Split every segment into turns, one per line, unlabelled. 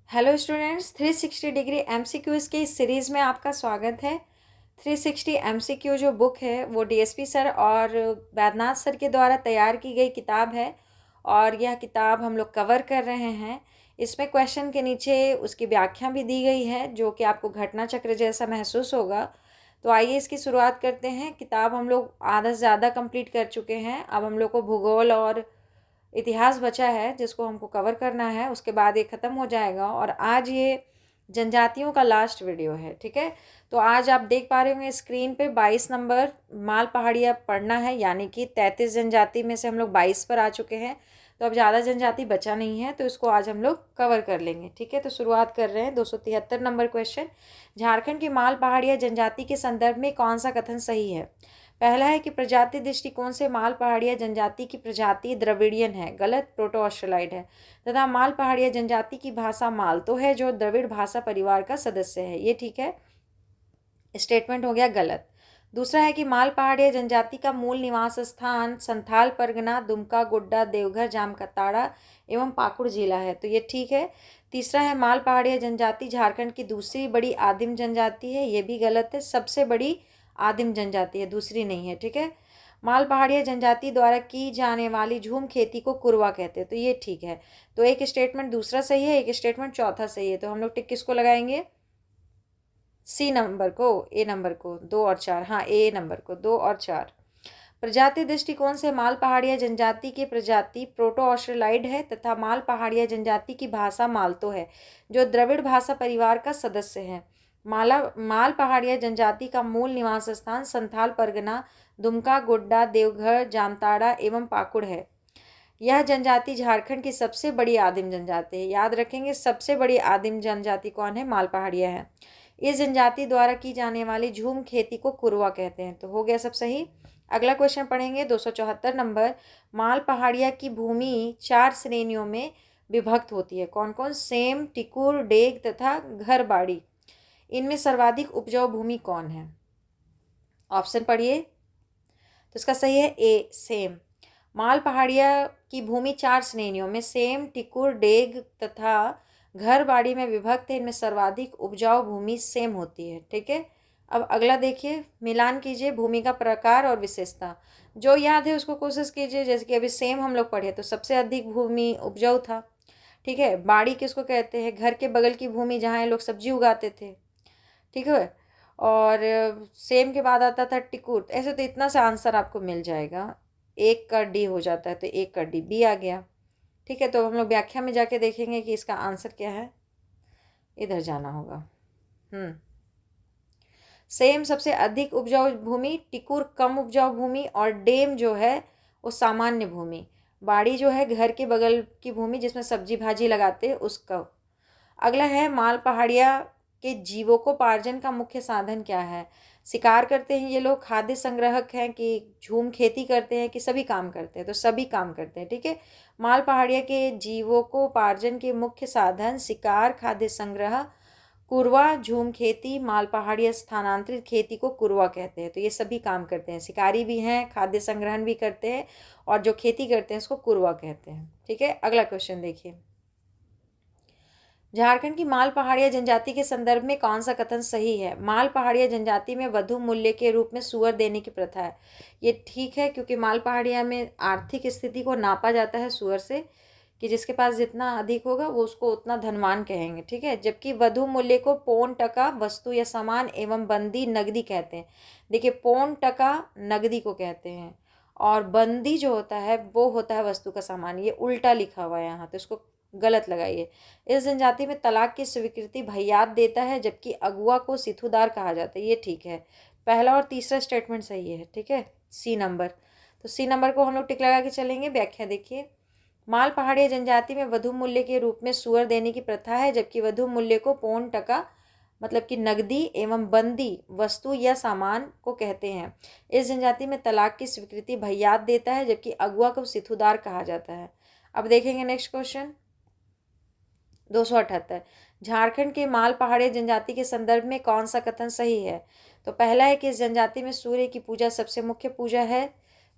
Hello students, 360 degree MCQs की इस series में आपका स्वागत है। 360 एमसीक्यू जो बुक है वो डीएसपी सर और बैद्यनाथ सर के द्वारा तैयार की गई किताब है और यह किताब हम लोग कवर कर रहे हैं। इसमें क्वेश्चन के नीचे उसकी व्याख्या भी दी गई है जो कि आपको घटना चक्र जैसा महसूस होगा। तो आइए इसकी शुरुआत करते हैं। किताब हम लोग आधा से ज़्यादा कंप्लीट कर चुके हैं। अब हम लोग को भूगोल और इतिहास बचा है जिसको हमको कवर करना है, उसके बाद ये ख़त्म हो जाएगा। और आज ये जनजातियों का लास्ट वीडियो है, ठीक है। तो आज आप देख पा रहे होंगे स्क्रीन पे 22 नंबर माल पहाड़ियाँ पढ़ना है, यानी कि 33 जनजाति में से हम लोग 22 पर आ चुके हैं। तो अब ज़्यादा जनजाति बचा नहीं है, तो इसको आज हम लोग कवर कर लेंगे, ठीक है। तो शुरुआत कर रहे हैं। 273 नंबर क्वेश्चन, झारखंड की माल पहाड़ियाँ जनजाति के संदर्भ में कौन सा कथन सही है। पहला है कि प्रजाति दृष्टिकोण से माल पहाड़िया जनजाति की प्रजाति द्रविड़ियन है, गलत, प्रोटो ऑस्ट्रेलाइड है। तथा माल पहाड़िया जनजाति की भाषा मालतो है जो द्रविड़ भाषा परिवार का सदस्य है, ये ठीक है। स्टेटमेंट हो गया गलत। दूसरा है कि माल पहाड़िया जनजाति का मूल निवास स्थान संथाल परगना, दुमका, गोड्डा, देवघर, जामताड़ा एवं पाकुड़ जिला है, तो ये ठीक है। तीसरा है माल पहाड़िया जनजाति झारखंड की दूसरी बड़ी आदिम जनजाति है, ये भी गलत है। सबसे बड़ी आदिम जनजाति है, दूसरी नहीं है, ठीक है। माल पहाड़िया जनजाति द्वारा की जाने वाली झूम खेती को कुरवा कहते हैं, तो ये ठीक है। तो एक स्टेटमेंट दूसरा सही है, एक स्टेटमेंट चौथा सही है। तो हम लोग टिक किसको लगाएंगे, सी नंबर को, ए नंबर को, 2 और 4, हाँ ए नंबर को 2 और 4। प्रजाति दृष्टिकोण से माल पहाड़िया जनजाति की प्रजाति प्रोटो ऑस्ट्रेलाइड है तथा माल पहाड़िया जनजाति की भाषा मालतो है जो द्रविड़ भाषा परिवार का सदस्य है। माल पहाड़िया जनजाति का मूल निवास स्थान संथाल परगना, दुमका, गोड्डा, देवघर, जामताड़ा एवं पाकुड़ है। यह जनजाति झारखंड की सबसे बड़ी आदिम जनजाति है। याद रखेंगे, सबसे बड़ी आदिम जनजाति कौन है, माल पहाड़िया है। इस जनजाति द्वारा की जाने वाली झूम खेती को कुरवा कहते हैं, तो हो गया सब सही। अगला क्वेश्चन पढ़ेंगे 274 नंबर, माल पहाड़िया की भूमि 4 श्रेणियों में विभक्त होती है, कौन कौन, सेम, टिकुर, डेग तथा घर बाड़ी। इनमें सर्वाधिक उपजाऊ भूमि कौन है। ऑप्शन पढ़िए। तो इसका सही है ए, सेम। माल पहाड़िया की भूमि 4 श्रेणियों में सेम, टिकुर, डेग तथा घर बाड़ी में विभक्त है। इनमें सर्वाधिक उपजाऊ भूमि सेम होती है, ठीक है। अब अगला देखिए, मिलान कीजिए भूमि का प्रकार और विशेषता। जो याद है उसको कोशिश कीजिए। जैसे कि अभी सेम हम लोग पढ़े तो सबसे अधिक भूमि उपजाऊ था, ठीक है। बाड़ी किसको कहते हैं, घर के बगल की भूमि जहाँ लोग सब्जी उगाते थे, ठीक है। और सेम के बाद आता था टिकुर। ऐसे तो इतना सा आंसर आपको मिल जाएगा, एक का डी हो जाता है, तो एक का डी बी आ गया, ठीक है। तो हम लोग व्याख्या में जाके देखेंगे कि इसका आंसर क्या है, इधर जाना होगा। सेम सबसे अधिक उपजाऊ भूमि, टिकुर कम उपजाऊ भूमि और डेम जो है वो सामान्य भूमि। बाड़ी जो है घर के बगल की भूमि जिसमें सब्जी भाजी लगाते हैं उसका। अगला है माल पहाड़िया के जीवोपार्जन का मुख्य साधन क्या है। शिकार करते हैं ये लोग, खाद्य संग्रहक हैं कि झूम खेती करते हैं कि सभी काम करते हैं, तो सभी काम करते हैं, ठीक है। माल पहाड़िया के जीवोपार्जन के मुख्य साधन शिकार, खाद्य संग्रह, कुरवा, झूम खेती, माल पहाड़िया स्थानांतरित खेती को कुरवा कहते हैं। तो ये सभी काम करते हैं, शिकारी भी हैं, खाद्य संग्रहण भी करते हैं और जो खेती करते हैं उसको कुरवा कहते हैं, ठीक है। अगला क्वेश्चन देखिए, झारखंड की माल पहाड़िया जनजाति के संदर्भ में कौन सा कथन सही है। माल पहाड़िया जनजाति में वधु मूल्य के रूप में सुअर देने की प्रथा है, ये ठीक है, क्योंकि माल पहाड़िया में आर्थिक स्थिति को नापा जाता है सुअर से कि जिसके पास जितना अधिक होगा वो उसको उतना धनवान कहेंगे, ठीक है। जबकि वधु मूल्य को पौन टका वस्तु या सामान एवं बंदी नगदी कहते हैं। देखिए, पौन टका नगदी को कहते हैं और बंदी जो होता है वो होता है वस्तु का सामान। ये उल्टा लिखा हुआ है यहाँ, तो इसको गलत लगाइए। इस जनजाति में तलाक की स्वीकृति भैयात देता है जबकि अगुआ को सिथुदार कहा जाता है, ये ठीक है। पहला और तीसरा स्टेटमेंट सही है, ठीक है, सी नंबर। तो सी नंबर को हम लोग टिक लगा के चलेंगे। व्याख्या देखिए, माल पहाड़िया जनजाति में वधु मूल्य के रूप में सुअर देने की प्रथा है जबकि वधु मूल्य को पौन टका मतलब कि नगदी एवं बंदी वस्तु या सामान को कहते हैं। इस जनजाति में तलाक की स्वीकृति भैयात देता है जबकि अगुआ को सिथुदार कहा जाता है। अब देखेंगे नेक्स्ट क्वेश्चन 278, झारखंड के माल पहाड़िया जनजाति के संदर्भ में कौन सा कथन सही है। तो पहला है कि इस जनजाति में सूर्य की पूजा सबसे मुख्य पूजा है,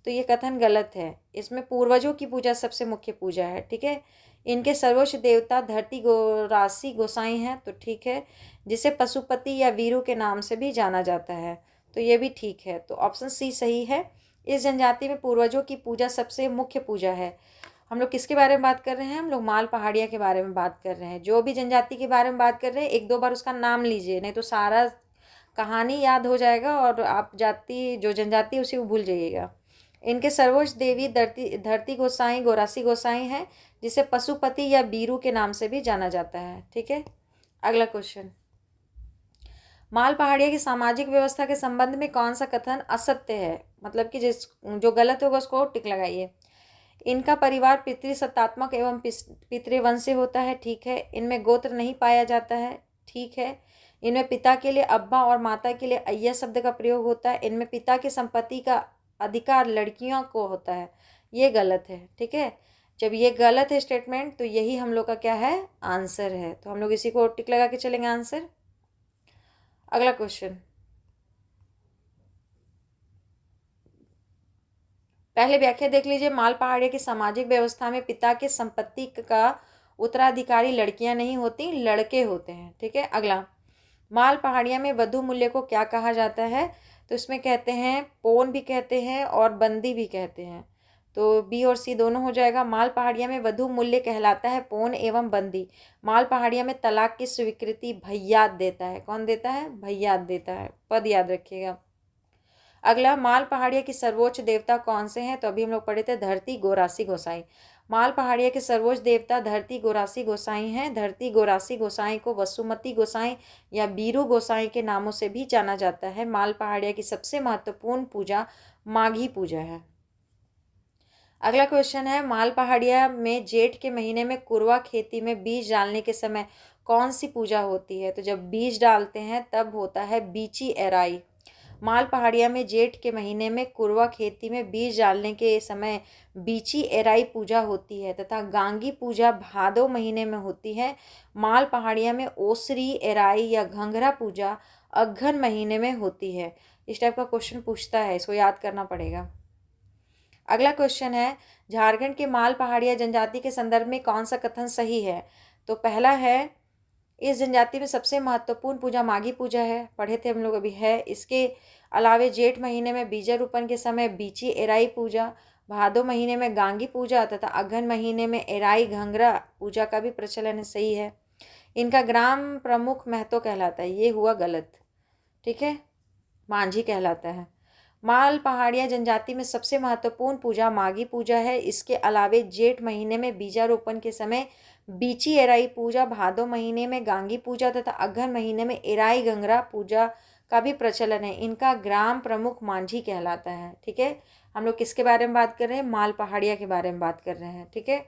तो ये कथन गलत है। इसमें पूर्वजों की पूजा सबसे मुख्य पूजा है, ठीक है। इनके सर्वोच्च देवता धरती गोरासी गोसाई हैं, तो ठीक है। जिसे पशुपति या वीरू के नाम से भी जाना जाता है, तो ये भी ठीक है। तो ऑप्शन सी सही है। इस जनजाति में पूर्वजों की पूजा सबसे मुख्य पूजा है। हम लोग किसके बारे में बात कर रहे हैं? हम लोग माल पहाड़िया के बारे में बात कर रहे हैं। जो भी जनजाति के बारे में बात कर रहे हैं, एक दो बार उसका नाम लीजिए, नहीं तो सारा कहानी याद हो जाएगा और आप जो जनजाति है उसी को भूल जाइएगा। इनके सर्वोच्च देवी धरती धरती गोसाई गोरासी गोसाई हैं, जिसे पशुपति या बीरू के नाम से भी जाना जाता है। ठीक है, अगला क्वेश्चन। माल पहाड़िया की सामाजिक व्यवस्था के संबंध में कौन सा कथन असत्य है? मतलब कि जो गलत होगा उसको टिक लगाइए। इनका परिवार पितृसत्तात्मक एवं पितृवंशी होता है। ठीक है। इनमें गोत्र नहीं पाया जाता है। ठीक है। इनमें पिता के लिए अब्बा और माता के लिए अय्या शब्द का प्रयोग होता है। इनमें पिता की संपत्ति का अधिकार लड़कियों को होता है। ये गलत है। ठीक है। जब ये गलत है स्टेटमेंट, तो यही हम लोग का क्या है? आंसर है। तो हम लोग इसी को टिक लगा के चलेंगे आंसर। अगला क्वेश्चन। पहले व्याख्या देख लीजिए। माल पहाड़िया की सामाजिक व्यवस्था में पिता के संपत्ति का उत्तराधिकारी लड़कियां नहीं होती, लड़के होते हैं। ठीक है। अगला, माल पहाड़िया में वधु मूल्य को क्या कहा जाता है? तो इसमें कहते हैं पौन भी कहते हैं और बंदी भी कहते हैं। तो बी और सी दोनों हो जाएगा। माल पहाड़िया में वधु मूल्य कहलाता है पौन एवं बंदी। माल पहाड़िया में तलाक की स्वीकृति भैयात देता है। कौन देता है? भैयात देता है। पद याद रखिएगा। अगला, माल पहाड़िया की सर्वोच्च देवता कौन से हैं? तो अभी हम लोग पढ़े थे धरती गोरासी गोसाई। माल पहाड़िया के सर्वोच्च देवता धरती गोरासी गोसाई हैं। धरती गोरासी गोसाई को वसुमती गोसाई या बीरू गोसाई के नामों से भी जाना जाता है। माल पहाड़िया की सबसे महत्वपूर्ण पूजा माघी पूजा है। अगला क्वेश्चन है, माल पहाड़िया में जेठ के महीने में कुरवा खेती में बीज डालने के समय कौन सी पूजा होती है? तो जब बीज डालते हैं तब होता है बीची एराई। माल पहाड़िया में जेठ के महीने में कुरवा खेती में बीज डालने के समय बीची एराई पूजा होती है तथा गांगी पूजा भादो महीने में होती है। माल पहाड़िया में ओसरी एराई या घंघरा पूजा अघन महीने में होती है। इस टाइप का क्वेश्चन पूछता है, इसको याद करना पड़ेगा। अगला क्वेश्चन है, झारखंड के माल पहाड़िया जनजाति के संदर्भ में कौन सा कथन सही है? तो पहला है, इस जनजाति में सबसे महत्वपूर्ण पूजा माघी पूजा है। पढ़े थे हम लोग अभी है। इसके अलावे जेठ महीने में बीजारोपण के समय बीची एराई पूजा, भादो महीने में गांगी पूजा तथा अघन महीने में एराई घंघरा पूजा का भी प्रचलन सही है। इनका ग्राम प्रमुख महतो कहलाता है। ये हुआ गलत। ठीक है, मांझी कहलाता है। माल पहाड़िया जनजाति में सबसे महत्वपूर्ण पूजा माघी पूजा है। इसके अलावे जेठ महीने में बीजारोपण के समय बीची एराई पूजा, भादो महीने में गांगी पूजा तथा अघन महीने में एराई घंघरा पूजा का भी प्रचलन है। इनका ग्राम प्रमुख मांझी कहलाता है। ठीक है, हम लोग किसके बारे में बात कर रहे हैं? माल पहाड़िया के बारे में बात कर रहे हैं। ठीक है,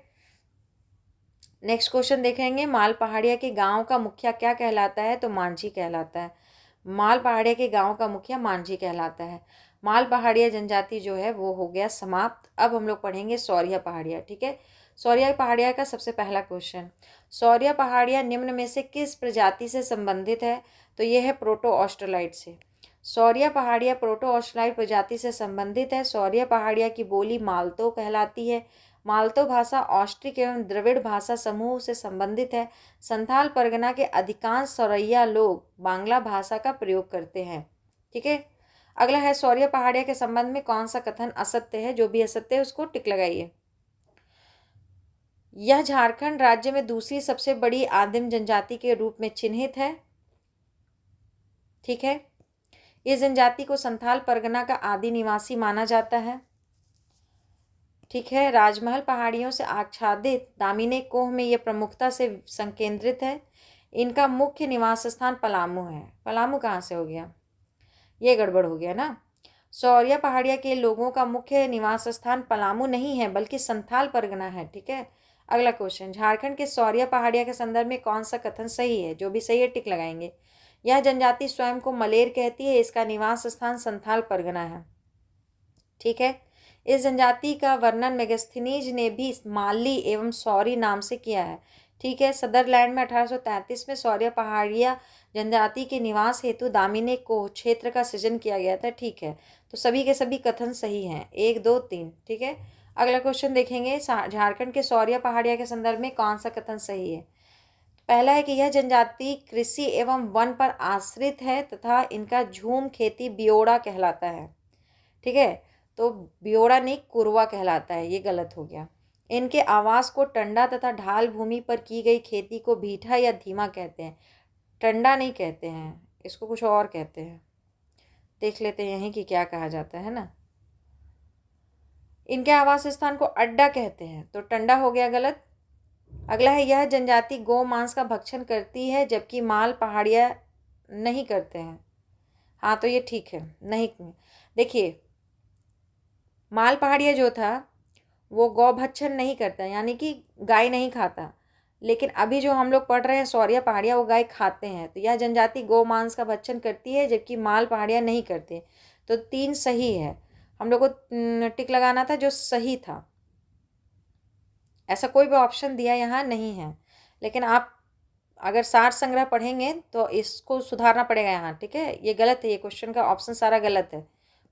नेक्स्ट क्वेश्चन देखेंगे। माल पहाड़िया के गांव का मुखिया क्या कहलाता है? तो मांझी कहलाता है। माल पहाड़िया के गांव का मुखिया मांझी कहलाता है। माल पहाड़िया जनजाति जो है वो हो गया समाप्त। अब हम लोग पढ़ेंगे सौरिया पहाड़िया। ठीक है, सौरिया पहाड़िया का सबसे पहला क्वेश्चन, सौरिया पहाड़िया निम्न में से किस प्रजाति से संबंधित है? तो ये है प्रोटो ऑस्ट्रेलाइट से। सौरिया पहाड़िया प्रोटो ऑस्ट्रेलाइट प्रजाति से संबंधित है। सौरिया पहाड़िया की बोली मालतो कहलाती है। मालतो भाषा ऑस्ट्रिक एवं द्रविड़ भाषा समूह से संबंधित है। संथाल परगना के अधिकांश सौरिया लोग बांग्ला भाषा का प्रयोग करते हैं। ठीक है, अगला है, सौरिया पहाड़िया के संबंध में कौन सा कथन असत्य है? जो भी असत्य है उसको टिक लगाइए। यह झारखंड राज्य में दूसरी सबसे बड़ी आदिम जनजाति के रूप में चिन्हित है। ठीक है, इस जनजाति को संथाल परगना का आदि निवासी माना जाता है। ठीक है, राजमहल पहाड़ियों से आच्छादित दामिनी कोह में यह प्रमुखता से संकेंद्रित है। इनका मुख्य निवास स्थान पलामू है। पलामू कहाँ से हो गया? ये गड़बड़ हो गया ना। सौरिया पहाड़िया के लोगों का मुख्य निवास स्थान पलामू नहीं है बल्कि संथाल परगना है। ठीक है, अगला क्वेश्चन, झारखंड के सौरिया पहाड़िया के संदर्भ में कौन सा कथन सही है? जो भी सही है टिक लगाएंगे। यह जनजाति स्वयं को मलेर कहती है। इसका निवास स्थान संथाल परगना है। ठीक है, इस जनजाति का वर्णन मेगस्थनीज ने भी माली एवं सौरी नाम से किया है। ठीक है, सदरलैंड में 1833 में सौरिया पहाड़िया जनजाति के निवास हेतु दामिनी कोह क्षेत्र का सृजन किया गया था। ठीक है, तो सभी के सभी कथन सही हैं, 1 2 3। ठीक है, अगला क्वेश्चन देखेंगे, झारखंड के सौरिया पहाड़िया के संदर्भ में कौन सा कथन सही है। पहला है कि यह जनजाति कृषि एवं वन पर आश्रित है तथा इनका झूम खेती बियोड़ा कहलाता है। ठीक है, तो बियोड़ा नहीं कुरवा कहलाता है, ये गलत हो गया। इनके आवास को टंडा तथा ढाल भूमि पर की गई खेती को भीठा या धीमा कहते हैं। टंडा नहीं कहते हैं, इसको कुछ और कहते हैं। देख लेते हैं यहीं कि क्या कहा जाता है ना। इनके आवास स्थान को अड्डा कहते हैं, तो टंडा हो गया गलत। अगला है, यह जनजाति गौ मांस का भक्षण करती है जबकि माल पहाड़िया नहीं करते हैं। हाँ, तो ये ठीक है, नहीं। देखिए, माल पहाड़िया जो था वो गौ भक्षण नहीं करता, यानी कि गाय नहीं खाता। लेकिन अभी जो हम लोग पढ़ रहे हैं सौरिया पहाड़िया, वो गाय खाते हैं। तो यह जनजाति गौ मांस का भक्षण करती है जबकि माल पहाड़िया नहीं करते। तो 3 सही है। हम लोग को टिक लगाना था जो सही था। ऐसा कोई भी ऑप्शन दिया यहाँ नहीं है, लेकिन आप अगर सार संग्रह पढ़ेंगे तो इसको सुधारना पड़ेगा यहाँ। ठीक है, ये गलत है, ये क्वेश्चन का ऑप्शन सारा गलत है,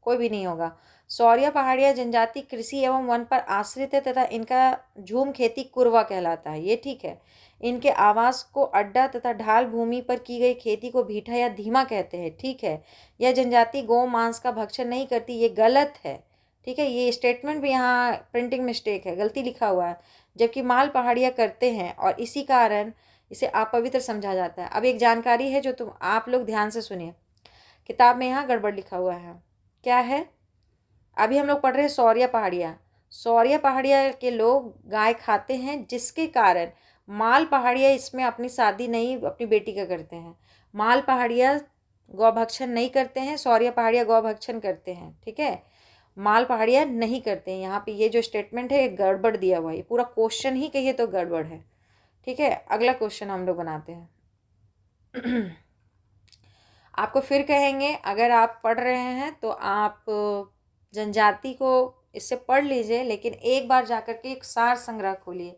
कोई भी नहीं होगा। सौरिया पहाड़िया जनजाति कृषि एवं वन पर आश्रित है तथा इनका झूम खेती कुरवा कहलाता है, ये ठीक है। इनके आवास को अड्डा तथा ढाल भूमि पर की गई खेती को भीठा या धीमा कहते हैं, ठीक है। यह जनजाति गौ मांस का भक्षण नहीं करती, ये गलत है। ठीक है, ये स्टेटमेंट भी यहाँ प्रिंटिंग मिस्टेक है, गलती लिखा हुआ है। जबकि माल पहाड़िया करते हैं और इसी कारण इसे अपवित्र समझा जाता है। अब एक जानकारी है जो आप लोग ध्यान से सुनिए। किताब में यहाँ गड़बड़ लिखा हुआ है। क्या है? अभी हम लोग पढ़ रहे हैं सौरिया पहाड़िया। सौरिया पहाड़िया के लोग गाय खाते हैं, जिसके कारण माल पहाड़िया इसमें अपनी शादी नहीं अपनी बेटी का करते हैं। माल पहाड़िया गौभक्षण नहीं करते हैं, सौरिया पहाड़िया गौभक्षण करते हैं। ठीक है, माल पहाड़िया नहीं करते हैं। यहाँ पे ये जो स्टेटमेंट है गड़बड़ दिया हुआ है, ये पूरा क्वेश्चन ही कहिए तो गड़बड़ है। ठीक है, अगला क्वेश्चन हम लोग बनाते हैं। आपको फिर कहेंगे, अगर आप पढ़ रहे हैं तो आप जनजाति को इससे पढ़ लीजिए, लेकिन एक बार जाकर के एक सार संग्रह खोलिए,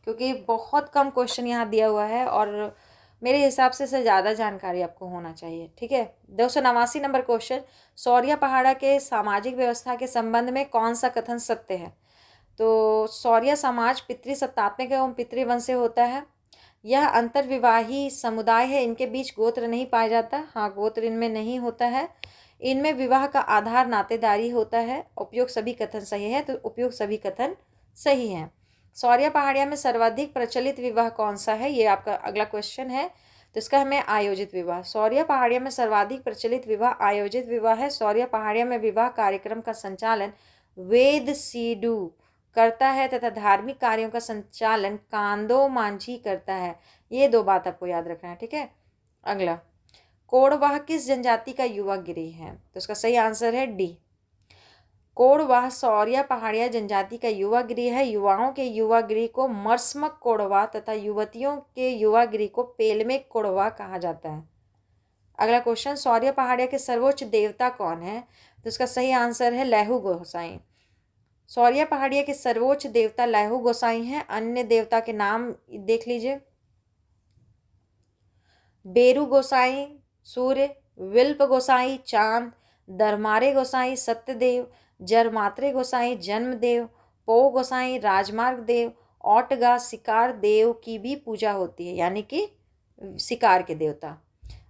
क्योंकि बहुत कम क्वेश्चन यहाँ दिया हुआ है और मेरे हिसाब से ज़्यादा जानकारी आपको होना चाहिए। ठीक है, 289 नंबर क्वेश्चन, सौरिया पहाड़ा के सामाजिक व्यवस्था के संबंध में कौन सा कथन सत्य है। तो सौरिया समाज पितृसत्तात्मक एवं पितृवंश से होता है। यह अंतर्विवाही समुदाय है, इनके बीच गोत्र नहीं पाया जाता। हाँ, गोत्र इनमें नहीं होता है। इनमें विवाह का आधार नातेदारी होता है। उपयुक्त सभी कथन सही है, तो उपयुक्त सभी कथन सही हैं। सौरिया पहाड़िया में सर्वाधिक प्रचलित विवाह कौन सा है, ये आपका अगला क्वेश्चन है। तो इसका हमें आयोजित विवाह। सौरिया पहाड़िया में सर्वाधिक प्रचलित विवाह आयोजित विवाह है। सौरिया पहाड़िया में विवाह कार्यक्रम का संचालन वेद सीडू करता है तथा धार्मिक कार्यों का संचालन कांदो मांझी करता है। ये 2 बात आपको याद रखना है। ठीक है, अगला, कोड़वाह किस जनजाति का युवा गिरी है। तो इसका सही आंसर है डी। कोड़वाह सौरिया पहाड़िया जनजाति का युवा गृह है। युवाओं के युवा गृह को मर्समक कोड़वा तथा युवतियों के युवा गृह को पेलमेक कोड़वा कहा जाता है। अगला क्वेश्चन, सौरिया पहाड़िया के सर्वोच्च देवता कौन है। तो इसका सही आंसर है लहू गोसाई। सौरिया पहाड़िया के सर्वोच्च देवता लहू गोसाई हैं। अन्य देवता के नाम देख लीजिए, बेरू गोसाई सूर्य, विल्प गोसाई चांद, दरमारे गोसाई सत्यदेव, जरमात्रे गोसाई जन्मदेव, पो गोसाई राजमार्ग देव, औटगा शिकार देव की भी पूजा होती है, यानी कि शिकार के देवता।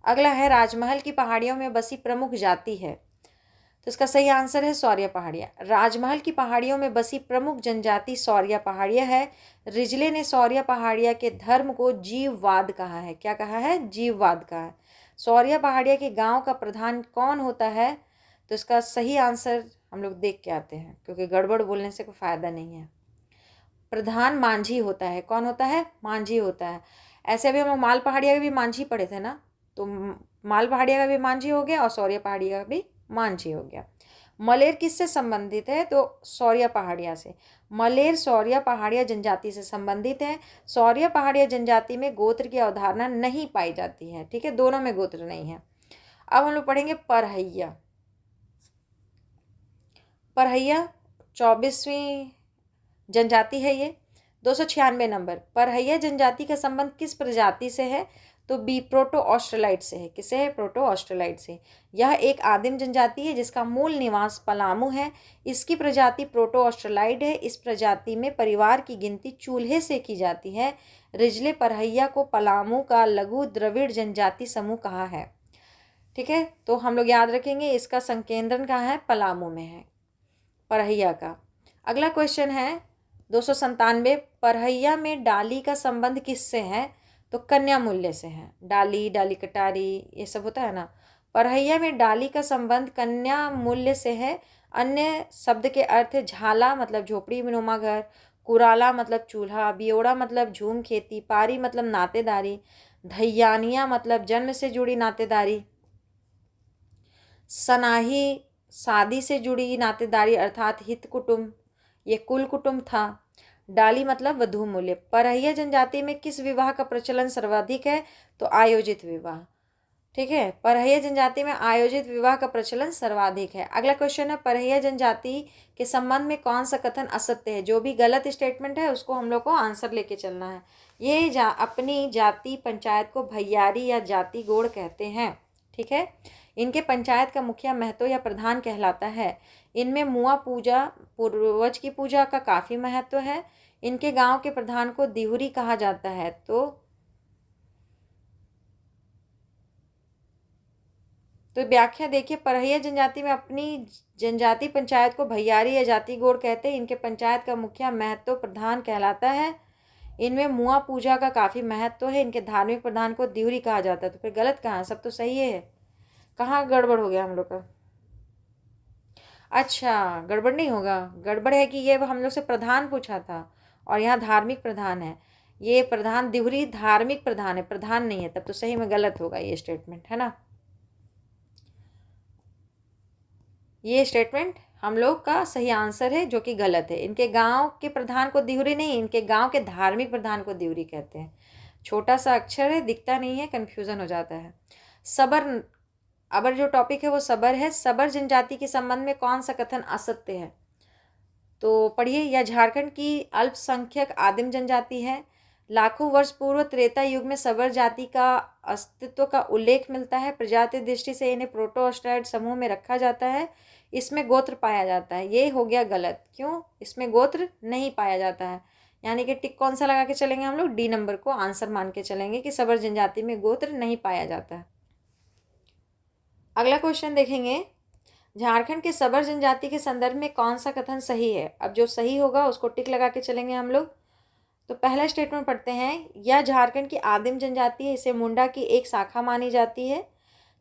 अगला है, राजमहल की पहाड़ियों में बसी प्रमुख जाति है। तो इसका सही आंसर है सौरिया पहाड़िया। राजमहल की पहाड़ियों में बसी प्रमुख जनजाति सौरिया पहाड़िया है। रिजले ने सौरिया पहाड़िया के धर्म को जीववाद कहा है। क्या कहा है? जीववाद कहा है। सौरिया पहाड़िया के गांव का प्रधान कौन होता है। तो इसका सही आंसर हम लोग देख के आते हैं, क्योंकि गड़बड़ बोलने से कोई फ़ायदा नहीं है। प्रधान मांझी होता है। कौन होता है? मांझी होता है। ऐसे अभी हम लोग माल पहाड़िया का भी मांझी पढ़े थे ना, तो माल पहाड़िया का भी मांझी हो गया और सौरिया पहाड़िया का भी मांझी हो गया। मलेर किससे संबंधित है। तो सौरिया पहाड़िया से। मलेर सौरिया पहाड़िया जनजाति से संबंधित है। सौरिया पहाड़िया जनजाति में गोत्र की अवधारणा नहीं पाई जाती है। ठीक है, दोनों में गोत्र नहीं है। अब हम लोग पढ़ेंगे परहैया। परहैया 24वीं जनजाति है ये। 296 नंबर, परहैया जनजाति का संबंध किस प्रजाति से है। तो बी प्रोटो ऑस्ट्रेलाइड से है। किसे है? प्रोटो ऑस्ट्रेलाइड से। यह एक आदिम जनजाति है जिसका मूल निवास पलामू है। इसकी प्रजाति प्रोटो ऑस्ट्रेलाइड है। इस प्रजाति में परिवार की गिनती चूल्हे से की जाती है। रिजले परहैया को पलामू का लघु द्रविड़ जनजाति समूह कहा है। ठीक है, तो हम लोग याद रखेंगे इसका संकेंद्रण कहाँ है? पलामू में है, परहैया का। अगला क्वेश्चन है 297, परहैया में डाली का संबंध किससे है? तो कन्या मूल्य से है। डाली, डाली कटारी, ये सब होता है ना। परहैया में डाली का संबंध कन्या मूल्य से है। अन्य शब्द के अर्थ झाला मतलब झोपड़ी नुमा घर, कुराला मतलब चूल्हा, बियोड़ा मतलब झूम खेती, पारी मतलब नातेदारी, धैयानिया मतलब जन्म से जुड़ी नातेदारी, सनाही शादी से जुड़ी नातेदारी अर्थात हित कुटुंब, ये कुल कुटुंब था। डाली मतलब वधू मूल्य। परहैया जनजाति में किस विवाह का प्रचलन सर्वाधिक है? तो आयोजित विवाह। ठीक है, परहैया जनजाति में आयोजित विवाह का प्रचलन सर्वाधिक है। अगला क्वेश्चन है परहैया जनजाति के संबंध में कौन सा कथन असत्य है? जो भी गलत स्टेटमेंट है उसको हम लोग को आंसर लेके चलना है। ये अपनी जाति पंचायत को भैयारी या जाति गोड़ कहते हैं। ठीक है, इनके पंचायत का मुखिया महतो या प्रधान कहलाता है। इनमें मुआ पूजा, पूर्वज की पूजा का काफ़ी महत्व है। इनके गांव के प्रधान को दिहुरी कहा जाता है। तो व्याख्या देखिए, परहैया जनजाति में अपनी जनजाति पंचायत को भैयारी या जाति गोड़ कहते हैं। इनके पंचायत का मुखिया महतो प्रधान कहलाता है। इनमें मुआ पूजा का काफ़ी महत्व है। इनके धार्मिक प्रधान को दिहुरी कहा जाता है। तो फिर गलत कहाँ? सब तो सही है। कहाँ गड़बड़ हो गया हम लोग का? अच्छा, गड़बड़ नहीं होगा। गड़बड़ है कि ये हम लोग से प्रधान पूछा था और यहाँ धार्मिक प्रधान है। ये प्रधान दिहुरी धार्मिक प्रधान है, प्रधान नहीं है। तब तो सही में गलत होगा ये स्टेटमेंट, है ना। ये स्टेटमेंट हम लोग का सही आंसर है, जो कि गलत है। इनके गांव के प्रधान को दिहुरी नहीं, इनके गांव के धार्मिक प्रधान को दिहुरी कहते हैं। छोटा सा अक्षर है, दिखता नहीं है, कन्फ्यूज़न हो जाता है। सबर, अबर जो टॉपिक है वो सबर है। सबर जनजाति के संबंध में कौन सा कथन असत्य है? तो पढ़िए, यह झारखंड की अल्पसंख्यक आदिम जनजाति है। लाखों वर्ष पूर्व त्रेता युग में सबर जाति का अस्तित्व का उल्लेख मिलता है। प्रजाति दृष्टि से इन्हें प्रोटो ऑस्ट्राइड समूह में रखा जाता है। इसमें गोत्र पाया जाता है। ये हो गया गलत। क्यों? इसमें गोत्र नहीं पाया जाता है, यानी कि टिक कौन सा लगा के चलेंगे हम लोग? डी नंबर को आंसर मान के चलेंगे कि सबर जनजाति में गोत्र नहीं पाया जाता है। अगला क्वेश्चन देखेंगे, झारखंड के सबर जनजाति के संदर्भ में कौन सा कथन सही है? अब जो सही होगा उसको टिक लगा के चलेंगे हम लोग। तो पहला स्टेटमेंट पढ़ते हैं, यह झारखंड की आदिम जनजाति है। इसे मुंडा की एक शाखा मानी जाती है।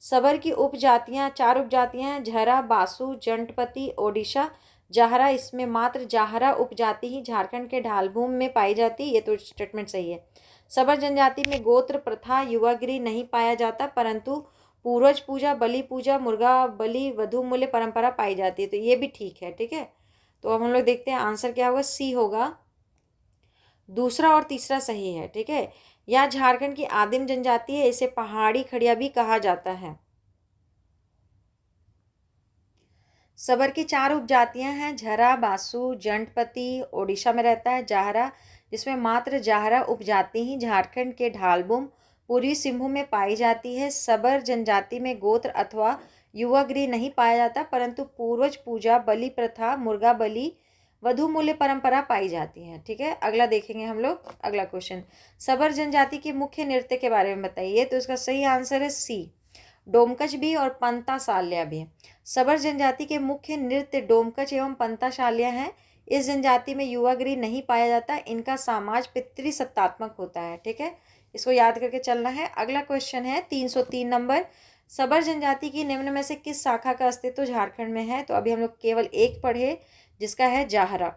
सबर की उपजातियां, 4 उपजातियां हैं, झरा, बासु, जंटपति, ओडिशा, जाहरा। इसमें मात्र जाहरा उपजाति ही झारखंड के ढालभूमि में पाई जाती है। ये तो स्टेटमेंट सही है। सबर जनजाति में गोत्र प्रथा, युवागिरी नहीं पाया जाता, परंतु पूर्वज पूजा, बलि पूजा, मुर्गा बलि, वधु मूल्य परंपरा पाई जाती है। तो ये भी ठीक है। ठीक है, तो अब हम लोग देखते हैं आंसर क्या होगा। सी होगा। दूसरा और तीसरा सही है। ठीक है, यह झारखंड की आदिम जनजाति है। इसे पहाड़ी खड़िया भी कहा जाता है। सबर की 4 उपजातियां हैं, झरा, बासु, जंटपति, ओडिशा में रहता है, जाहरा, जिसमें मात्र जाहरा उपजाति ही झारखंड के ढालभूम पूर्वी सिंहभूम में पाई जाती है। सबर जनजाति में गोत्र अथवा युवागृह नहीं पाया जाता, परंतु पूर्वज पूजा, बलि प्रथा, मुर्गा बलि, वधु मूल्य परंपरा पाई जाती है। ठीक है, अगला देखेंगे हम लोग। अगला क्वेश्चन, सबर जनजाति के मुख्य नृत्य के बारे में बताइए। तो इसका सही आंसर है सी, डोमकच भी और पंता शाल्या भी। सबर जनजाति के मुख्य नृत्य डोमकच एवं पंता शाल्या हैं। इस जनजाति में युवागृह नहीं पाया जाता। इनका समाज पितृसत्तात्मक होता है। ठीक है, इसको याद करके चलना है। अगला क्वेश्चन है 303 नंबर, सबर जनजाति की निम्न में से किस शाखा का अस्तित्व झारखंड में है? तो अभी हम लोग केवल एक पढ़े, जिसका है जाहरा।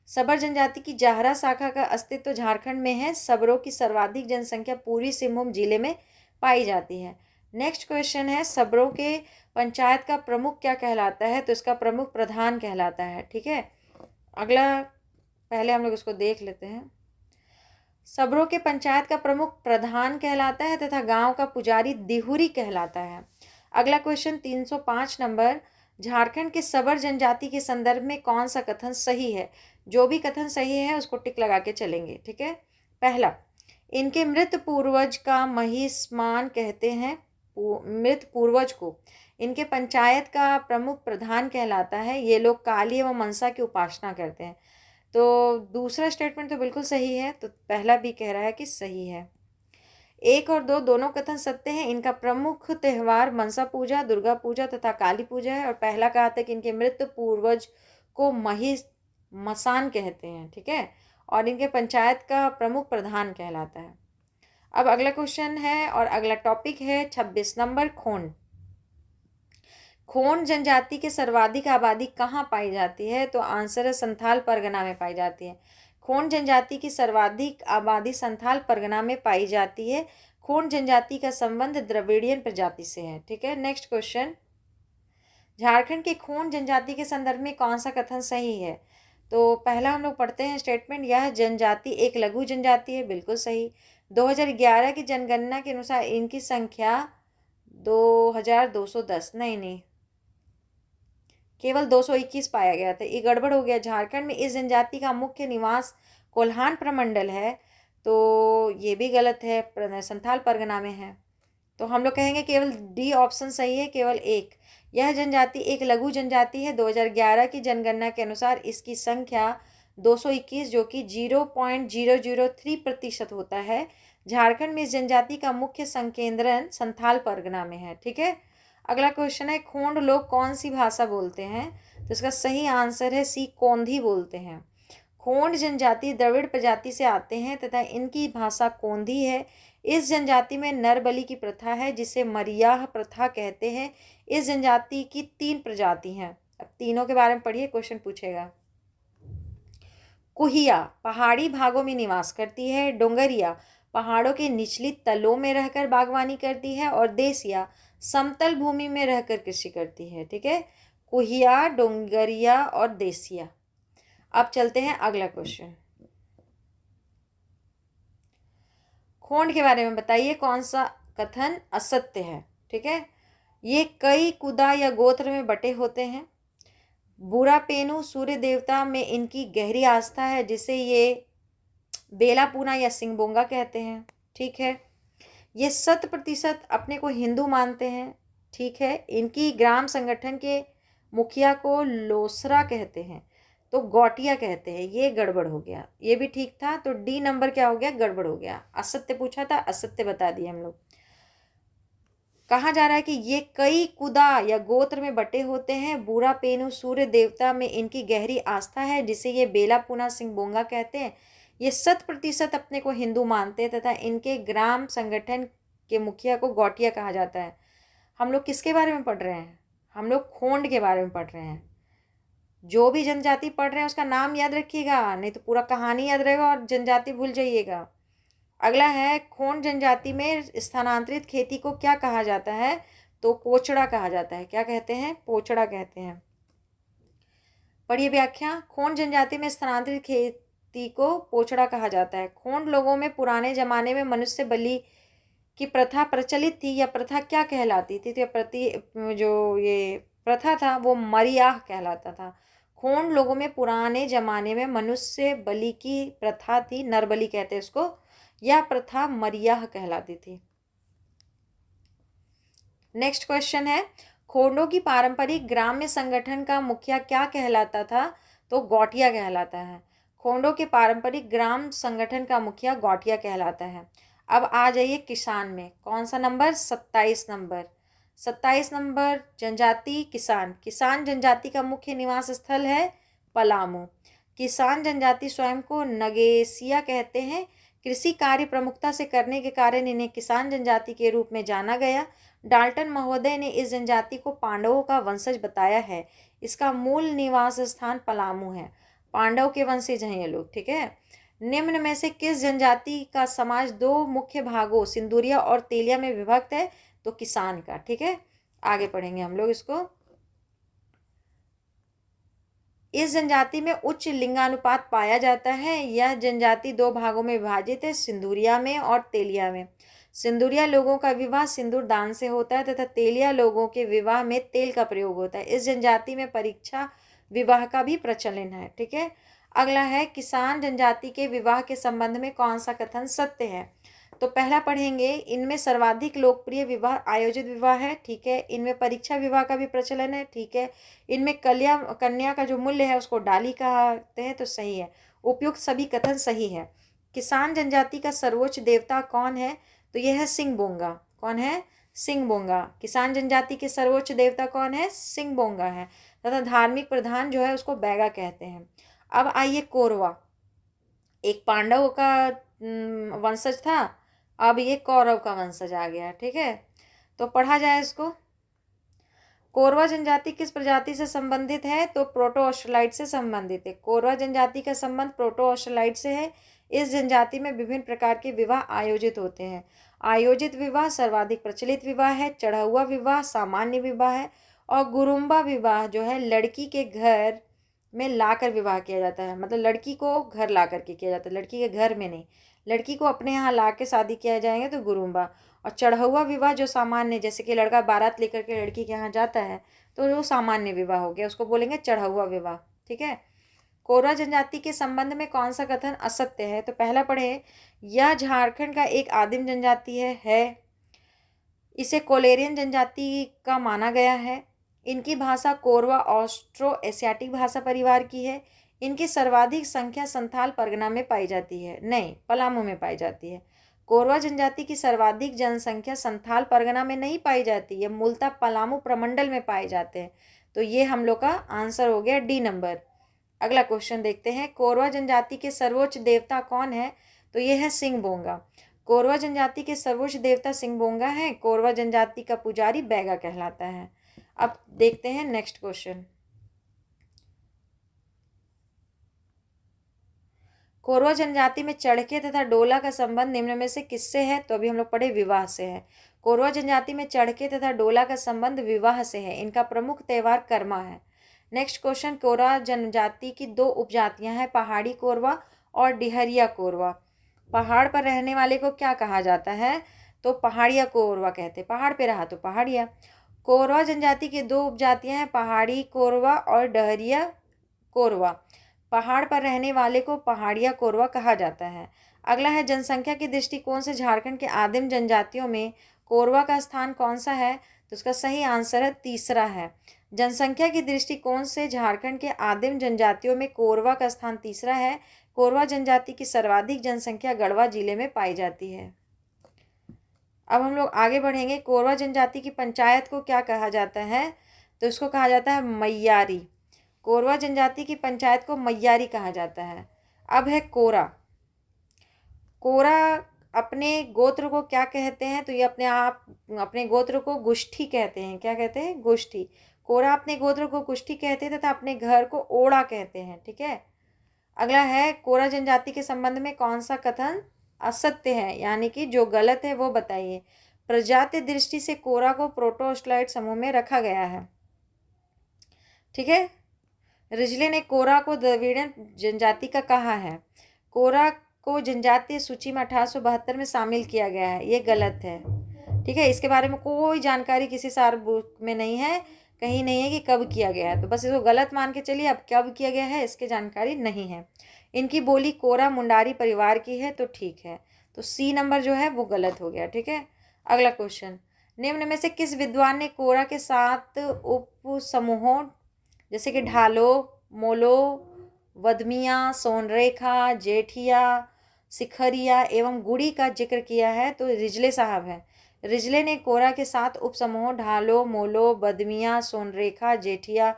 सबर जनजाति की जाहरा शाखा का अस्तित्व झारखंड में है। सबरों की सर्वाधिक जनसंख्या पूर्वी सिंहभूम जिले में पाई जाती है। नेक्स्ट क्वेश्चन है, सबरों के पंचायत का प्रमुख क्या कहलाता है? तो इसका प्रमुख प्रधान कहलाता है। ठीक है, अगला पहले हम लोग इसको देख लेते हैं। सबरों के पंचायत का प्रमुख प्रधान कहलाता है तथा गांव का पुजारी दिहुरी कहलाता है। अगला क्वेश्चन 305 नंबर, झारखंड के सबर जनजाति के संदर्भ में कौन सा कथन सही है? जो भी कथन सही है उसको टिक लगा के चलेंगे। ठीक है, पहला, इनके मृत पूर्वज का महिष्मान कहते हैं। मृत पूर्वज को इनके पंचायत का प्रमुख प्रधान कहलाता है। ये लोग काली एवं मनसा की उपासना करते हैं। तो दूसरा स्टेटमेंट तो बिल्कुल सही है, तो पहला भी कह रहा है कि सही है। 1 और 2 दोनों कथन सत्य हैं। इनका प्रमुख त्यौहार मनसा पूजा, दुर्गा पूजा तथा काली पूजा है। और पहला कहा था कि इनके मृत पूर्वज को मसान कहते हैं, ठीक है, और इनके पंचायत का प्रमुख प्रधान कहलाता है। अब अगला क्वेश्चन है और अगला टॉपिक है 26 नंबर, खोंड। खोंड जनजाति के सर्वाधिक आबादी कहाँ पाई जाती है? तो आंसर है संथाल परगना में पाई जाती है। खोंड जनजाति की सर्वाधिक आबादी संथाल परगना में पाई जाती है। खोंड जनजाति का संबंध द्रविड़ियन प्रजाति से है, ठीक है। नेक्स्ट क्वेश्चन, झारखंड के खोंड जनजाति के संदर्भ में कौन सा कथन सही है? तो पहला हम लोग पढ़ते हैं स्टेटमेंट, यह जनजाति एक लघु जनजाति है, बिल्कुल सही। 2011 की जनगणना के अनुसार इनकी संख्या 2210, नहीं, केवल 221 पाया गया था, ये गड़बड़ हो गया। झारखंड में इस जनजाति का मुख्य निवास कोल्हान प्रमंडल है, तो ये भी गलत है, संथाल परगना में है। तो हम लोग कहेंगे केवल डी ऑप्शन सही है, केवल एक। यह जनजाति एक लघु जनजाति है। 2011 की जनगणना के अनुसार इसकी संख्या 221 जो कि 0.003% होता है। झारखंड में इस जनजाति का मुख्य संकेंद्रण संथाल परगना में है, ठीक है। अगला क्वेश्चन है, खोंड लोग कौन सी भाषा बोलते हैं? तो इसका सही आंसर है सी, कोंधी बोलते हैं। खोंड जनजाति द्रविड़ प्रजाति से आते हैं तथा इनकी भाषा कोंधी है। इस जनजाति में नर बलि की प्रथा है जिसे मरियाह प्रथा कहते हैं। इस जनजाति की 3 प्रजाति हैं। अब तीनों के बारे में पढ़िए, क्वेश्चन पूछेगा। कुहिया पहाड़ी भागों में निवास करती है। डोंगरिया पहाड़ों के निचली तलों में रहकर बागवानी करती है। और देसिया समतल भूमि में रहकर कृषि करती है, ठीक है। कुहिया, डोंगरिया और देसिया। अब चलते हैं अगला क्वेश्चन, खोंड के बारे में बताइए कौन सा कथन असत्य है, ठीक है। ये कई कुदा या गोत्र में बटे होते हैं। बुरा पेनु सूर्य देवता में इनकी गहरी आस्था है जिसे ये बेलापूना या सिंगबोंगा कहते हैं, ठीक है। ये 100% अपने को हिंदू मानते हैं, ठीक है। इनकी ग्राम संगठन के मुखिया को लोसरा कहते हैं, तो गौटिया कहते हैं, ये गड़बड़ हो गया। ये भी ठीक था, तो डी नंबर क्या हो गया? गड़बड़ हो गया। असत्य पूछा था, असत्य बता दिए हम लोग। कहा जा रहा है कि ये कई कुदा या गोत्र में बटे होते हैं। बुरा पेनु सूर्य देवता में इनकी गहरी आस्था है जिसे ये बेलापूना सिंगबोंगा कहते हैं। ये 100% अपने को हिंदू मानते हैं तथा इनके ग्राम संगठन के मुखिया को गौटिया कहा जाता है। हम लोग किसके बारे में पढ़ रहे हैं? हम लोग खोंड के बारे में पढ़ रहे हैं। जो भी जनजाति पढ़ रहे हैं उसका नाम याद रखिएगा, नहीं तो पूरा कहानी याद रहेगा और जनजाति भूल जाइएगा। अगला है, खोंड जनजाति में स्थानांतरित खेती को क्या कहा जाता है? तो पोचड़ा कहा जाता है। क्या कहते हैं? पोचड़ा कहते हैं। पढ़िए व्याख्या। खोंड जनजाति में स्थानांतरित खेती को पोचड़ा कहा जाता है। खोंड लोगों में पुराने जमाने में मनुष्य बलि की प्रथा प्रचलित थी। यह प्रथा क्या कहलाती थी? तो जो ये प्रथा था वो मरियाह कहलाता था। खोंड लोगों में पुराने जमाने में मनुष्य बलि की प्रथा थी, नरबलि कहते हैं इसको। यह प्रथा मरियाह कहलाती थी। नेक्स्ट क्वेश्चन है, खोंडों की पारंपरिक ग्राम्य संगठन का मुखिया क्या कहलाता था? तो गौटिया कहलाता है। खोंडों के पारंपरिक ग्राम संगठन का मुखिया गौटिया कहलाता है। अब आ जाइए किसान में, कौन सा नंबर? 27 नंबर। 27 नंबर जनजाति किसान। किसान जनजाति का मुख्य निवास स्थल है पलामू। किसान जनजाति स्वयं को नगेसिया कहते हैं। कृषि कार्य प्रमुखता से करने के कारण इन्हें किसान जनजाति के रूप में जाना गया। डाल्टन महोदय ने इस जनजाति को पांडवों का वंशज बताया है। इसका मूल निवास स्थान पलामू है। पांडव के वंशज हैं ये लोग, ठीक है। निम्न में से किस जनजाति का समाज 2 मुख्य भागों सिंदूरिया और तेलिया में विभक्त है? तो किसान का, ठीक है। आगे पढ़ेंगे हम लोग इसको। इस जनजाति में उच्च लिंगानुपात पाया जाता है। यह जनजाति 2 भागों में विभाजित है, सिंदूरिया में और तेलिया में। सिंदूरिया लोगों का विवाह सिंदूर दान से होता है तथा तेलिया लोगों के विवाह में तेल का प्रयोग होता है। इस जनजाति में परीक्षा विवाह का भी प्रचलन है, ठीक है। अगला है किसान जनजाति के विवाह के संबंध में कौन सा कथन सत्य है। तो पहला पढ़ेंगे, इनमें सर्वाधिक लोकप्रिय विवाह आयोजित विवाह है, ठीक है। इनमें परीक्षा विवाह का भी प्रचलन है, ठीक है। इनमें कन्या का जो मूल्य है उसको डाली कहते हैं, तो सही है। उपयुक्त सभी कथन सही है। किसान जनजाति का सर्वोच्च देवता कौन है, तो यह है सिंह बोंगा। कौन है, सिंह बोंगा। किसान जनजाति के सर्वोच्च देवता कौन है, सिंह बोंगा है, तथा धार्मिक प्रधान जो है उसको बैगा कहते हैं। अब आइए कोरवा, एक पांडव का वंशज था, अब ये कौरव का वंशज आ गया, ठीक है। तो पढ़ा जाए इसको। कोरवा जनजाति किस प्रजाति से संबंधित है, तो प्रोटो ऑस्ट्रेलाइड से संबंधित है। कोरवा जनजाति का संबंध प्रोटो ऑस्ट्रेलाइड से है। इस जनजाति में विभिन्न प्रकार के विवाह आयोजित होते हैं। आयोजित विवाह सर्वाधिक प्रचलित विवाह है, चढ़ावा विवाह सामान्य विवाह है, और गुरुम्बा विवाह जो है लड़की के घर में लाकर विवाह किया जाता है। मतलब लड़की को घर ला करके किया जाता है, लड़की के घर में नहीं, लड़की को अपने यहाँ ला के शादी किया जाएंगे तो गुरुम्बा। और चढ़ावा विवाह जो सामान्य, जैसे कि लड़का बारात लेकर के लड़की के यहाँ जाता है तो वो सामान्य विवाह हो गया, उसको बोलेंगे चढ़ावा विवाह, ठीक है। कोरवा जनजाति के संबंध में कौन सा कथन असत्य है, तो पहला पढ़े, यह झारखंड का एक आदिम जनजाति है। इसे कोलेरियन जनजाति का माना गया है। इनकी भाषा कोरवा ऑस्ट्रो एशियाटिक भाषा परिवार की है। इनकी सर्वाधिक संख्या संथाल परगना में पाई जाती है, नहीं पलामू में पाई जाती है। कोरवा जनजाति की सर्वाधिक जनसंख्या संथाल परगना में नहीं पाई जाती, यह मूलतः पलामू प्रमंडल में पाए जाते हैं। तो ये हम लोग का आंसर हो गया डी नंबर। अगला क्वेश्चन देखते हैं, कोरवा जनजाति के सर्वोच्च देवता कौन है, तो ये है सिंह बोंगा। कोरवा जनजाति के सर्वोच्च देवता सिंह बोंगा है। कोरवा जनजाति का पुजारी बैगा कहलाता है। अब देखते हैं नेक्स्ट क्वेश्चन। कोरवा जनजाति में चढ़के तथा डोला का संबंध निम्न में से किससे है, तो अभी हम लोग पढ़े विवाह से है। कोरवा जनजाति में चढ़के तथा डोला का संबंध विवाह से है। इनका प्रमुख त्योहार कर्मा है। नेक्स्ट क्वेश्चन, कोरवा जनजाति की दो उपजातियां हैं, पहाड़ी कोरवा और डिहरिया कोरवा। पहाड़ पर रहने वाले को क्या कहा जाता है, तो पहाड़िया कोरवा कहते हैं, पहाड़ पे रहा तो पहाड़िया। कोरवा जनजाति की दो उपजातियां हैं, पहाड़ी कोरवा और डहरिया कोरवा। पहाड़ पर रहने वाले को पहाड़िया कोरवा कहा जाता है। अगला है, जनसंख्या की दृष्टिकोण से झारखंड के आदिम जनजातियों में कोरवा का स्थान कौन सा है, तो उसका सही आंसर है तीसरा है। जनसंख्या की दृष्टिकोण से झारखंड के आदिम जनजातियों में कोरवा का स्थान तीसरा है। कोरवा जनजाति की सर्वाधिक जनसंख्या गढ़वा जिले में पाई जाती है। अब हम लोग आगे बढ़ेंगे। कोरवा जनजाति की पंचायत को क्या कहा जाता है, तो इसको कहा जाता है मैयारी। कोरवा जनजाति की पंचायत को मैयारी कहा जाता है। अब है कोरा। कोरा अपने गोत्र को क्या कहते हैं, तो ये अपने गोत्र को गुष्ठी कहते हैं। क्या कहते हैं, गुष्ठी। कोरा अपने गोत्र को गुष्ठी कहते हैं तथा अपने घर को ओड़ा कहते हैं, ठीक है। अगला है, कोरा जनजाति के संबंध में कौन सा कथन असत्य है, यानी कि जो गलत है वो बताइए। प्रजाति दृष्टि से कोरा को प्रोटो ऑस्ट्रेलाइड समूह में रखा गया है, ठीक है। रिजले ने कोरा को द्रविड़ियन जनजाति का कहा है। कोरा को जनजातीय सूची में 1872 में शामिल किया गया है, ये गलत है, ठीक है। इसके बारे में कोई जानकारी किसी सार बुक में नहीं है, कहीं नहीं है कि कब किया गया है, तो बस इसको गलत मान के चलिए। अब कब किया गया है इसकी जानकारी नहीं है। इनकी बोली कोरा मुंडारी परिवार की है, तो ठीक है। तो सी नंबर जो है वो गलत हो गया, ठीक है। अगला क्वेश्चन, निम्न में से किस विद्वान ने कोरा के 7 उप समूहों जैसे कि ढालो, मोलो, वदमिया, सोनरेखा, जेठिया, सिखरिया एवं गुड़ी का जिक्र किया है, तो रिजले साहब है। रिजले ने कोरा के 7 उपसमूहों ढालो, मोलो, बदमिया, सोनरेखा, जेठिया,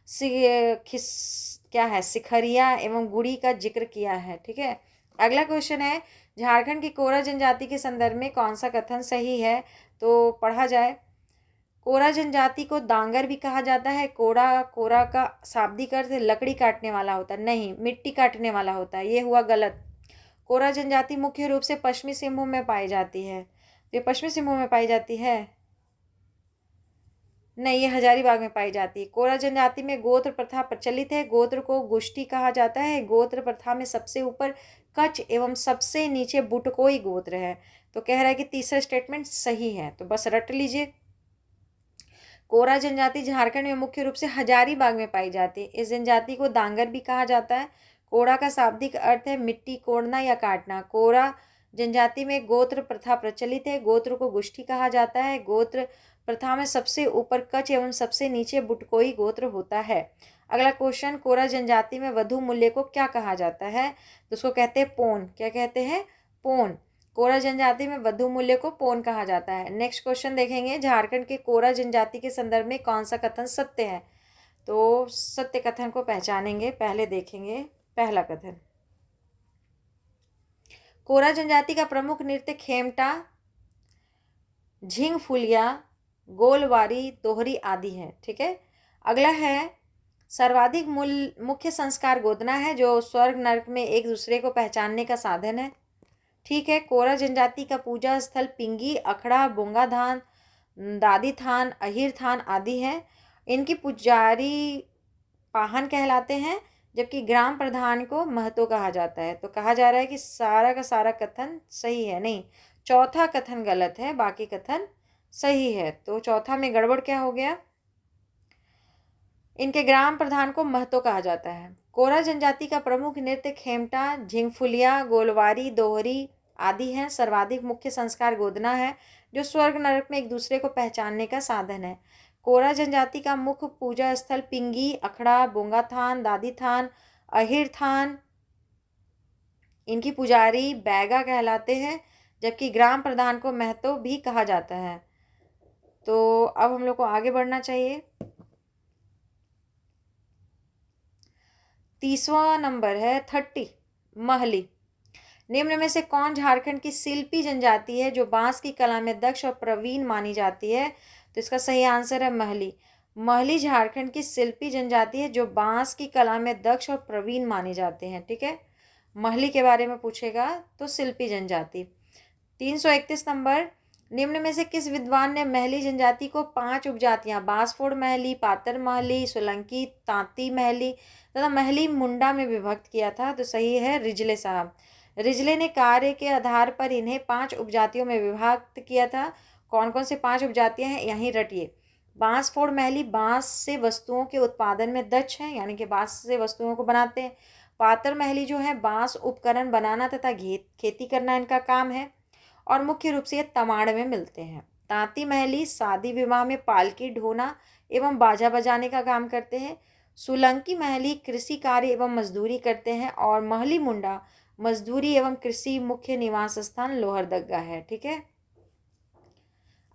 क्या है, सिखरिया एवं गुड़ी का जिक्र किया है, ठीक है। अगला क्वेश्चन है, झारखंड की कोरा जनजाति के संदर्भ में कौन सा कथन सही है, तो पढ़ा जाए। कोरा जनजाति को दांगर भी कहा जाता है। कोरा का शाब्दिक अर्थ लकड़ी काटने वाला होता है, नहीं मिट्टी काटने वाला होता है, ये हुआ गलत। कोरा जनजाति मुख्य रूप से पश्चिमी सिंहभूम में पाई जाती है, तो ये पश्चिमी सिंहभूम में पाई जाती है, नहीं ये हजारीबाग में पाई जाती है। कोरा जनजाति में गोत्र प्रथा प्रचलित है। गोत्र को गुष्टी कहा जाता है। गोत्र प्रथा में सबसे ऊपर कच्छ एवं सबसे नीचे बुटकोई गोत्र है, तो कह रहा है कि तीसरा स्टेटमेंट सही है, तो बस रट लीजिए। कोरा जनजाति झारखंड में मुख्य रूप से हजारीबाग में पाई जाती है। इस जनजाति को दांगर भी कहा जाता है। कोड़ा का शाब्दिक अर्थ है मिट्टी कोड़ना या काटना। कोड़ा जनजाति में गोत्र प्रथा प्रचलित है। गोत्र को गुष्ठी कहा जाता है। गोत्र प्रथा में सबसे ऊपर कच एवं सबसे नीचे बुटकोई गोत्र होता है। अगला क्वेश्चन, कोरा जनजाति में वधु मूल्य को क्या कहा जाता है? तो उसको कहते हैं पौन। क्या कहते हैं? पौन। कोरा जनजाति में वधु मूल्य को पौन कहा जाता है। नेक्स्ट क्वेश्चन देखेंगे, झारखंड के कोरा जनजाति के संदर्भ में कौन सा कथन सत्य है? तो सत्य कथन को पहचानेंगे, पहले देखेंगे पहला कथन। कोरा जनजाति का प्रमुख नृत्य खेमटा, झिंग फुलिया, गोलवारी, दोहरी आदि है। ठीक है। अगला है, सर्वाधिक मुख्य संस्कार गोदना है, जो स्वर्ग नरक में एक दूसरे को पहचानने का साधन है। ठीक है। कोरा जनजाति का पूजा स्थल पिंगी, अखड़ा, बोंगा धान, दादी थान, अहिर थान आदि है। इनकी पुजारी पाहन कहलाते हैं, जबकि ग्राम प्रधान को महतो कहा जाता है। तो कहा जा रहा है कि सारा का सारा कथन सही है। नहीं, चौथा कथन गलत है, बाकी कथन सही है। तो चौथा में गड़बड़ क्या हो गया? इनके ग्राम प्रधान को महतो कहा जाता है। कोरा जनजाति का प्रमुख नृत्य खेमटा, झिंगफुलिया, गोलवारी, दोहरी आदि हैं। सर्वाधिक मुख्य संस्कार गोदना है, जो स्वर्ग नरक में एक दूसरे को पहचानने का साधन है। कोरा जनजाति का मुख्य पूजा स्थल पिंगी, अखड़ा, बोंगा थान, दादी थान, अहिर थान। इनकी पुजारी बैगा कहलाते हैं, जबकि ग्राम प्रधान को महतो भी कहा जाता है। तो अब हम लोग को आगे बढ़ना चाहिए। 30वां नंबर है 30, महली। निम्न में से कौन झारखंड की शिल्पी जनजाति है जो बांस की कला में दक्ष और प्रवीण मानी जाती है? तो इसका सही आंसर है महली। महली झारखंड की शिल्पी जनजाति है जो बांस की कला में दक्ष और प्रवीण माने जाते हैं। ठीक है। महली के बारे में पूछेगा तो शिल्पी जनजाति। 331 नंबर, निम्न में से किस विद्वान ने महली जनजाति को 5 उपजातियां बांसफोड़ महली, पातर महली, सोलंकी, तांती महली तथा महली मुंडा में विभक्त किया था? तो सही है रिजले साहब। रिजले ने कार्य के आधार पर इन्हें 5 उपजातियों में विभक्त किया था। कौन कौन से 5 उपजातियां हैं, यहीं रटिए। बांसफोड़ महली बांस से वस्तुओं के उत्पादन में दक्ष हैं, यानी कि बांस से वस्तुओं को बनाते हैं। पातर महली जो है बांस उपकरण बनाना तथा खेती करना इनका काम है, और मुख्य रूप से ये तमाड़ में मिलते हैं। तांती महली शादी विवाह में पालकी ढोना एवं बाजा बजाने का काम करते हैं। सोलंकी महली कृषि कार्य एवं मजदूरी करते हैं, और महली मुंडा मजदूरी एवं कृषि मुख्य निवास स्थान लोहरदग्गा है। ठीक है।